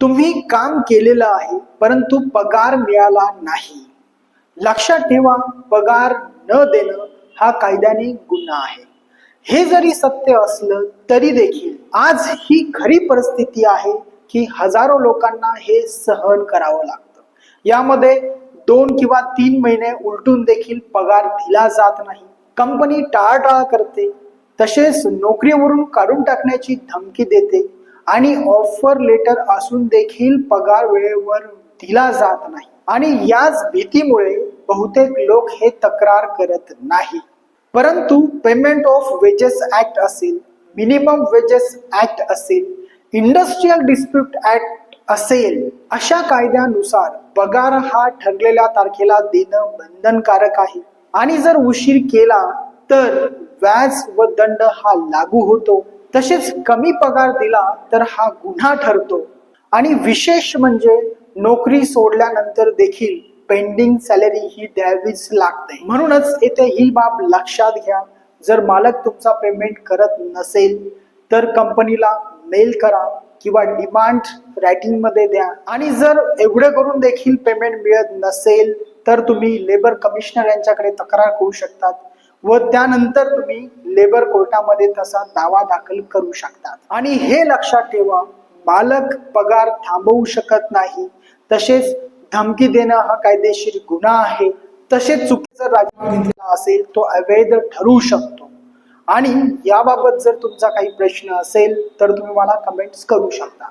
तुम्ही काम केलेलं आहे परंतु पगार मिळाला नाही. लक्षात ठेवा, पगार न देणं हा कायद्याने गुन्हा आहे. हे जरी सत्य असलं तरी देखील आज ही खरी परिस्थिती आहे की हजारो लोकांना हे सहन करावं लागतं. यामध्ये 2 किंवा 3 महिने उलटून देखील पगार दिला जात नाही. कंपनी टाळाटाळ करते, तसेच नोकरीवरून काढून टाकण्याची धमकी देते आणि ऑफर लेटर असून देखील पगार वेळेवर दिला जात नाही. आणि याच भीतीमुळे बहुतेक लोक हे तक्रार करत नाही. परंतु पेमेंट ऑफ वेजेस ऍक्ट असेल, मिनिमम वेजेस ऍक्ट असेल, इंडस्ट्रियल डिस्प्यूट ऍक्ट असेल, अशा कायद्यानुसार पगार हा ठरलेल्या तारखेला देणं बंधनकारक आहे. आणि जर उशीर केला तर व्याज व दंड हा लागू होतो. तसेच कमी पगार दिला तर हा गुन्हा ठरतो. आणि विशेष म्हणजे नोकरी सोडल्यानंतर देखील पेंडिंग सॅलरी ही द्यावीच लागते. म्हणूनच येथे ही बाब लक्षात घ्या. जर मालक तुमचा पेमेंट करत नसेल तर कंपनीला मेल करा किंवा डिमांड रायटिंग मध्ये द्या. आणि जर एवढे करून देखील पेमेंट मिळत नसेल तर तुम्ही लेबर कमिशनर यांच्याकडे तक्रार करू शकतात व त्यानंतर तुम्ही लेबर कोर्टामध्ये तसा दावा दाखल करू शकतात. आणि हे लक्षात ठेवा, मालक पगार थांबवू शकत नाही. तसेच धमकी देणं हा कायदेशीर गुन्हा आहे. तसेच चुकीचा राजीनामा घेतलेला असेल तो अवैध ठरू शकतो. आणि याबाबत जर तुमचा काही प्रश्न असेल तर तुम्ही मला कमेंट्स करू शकता.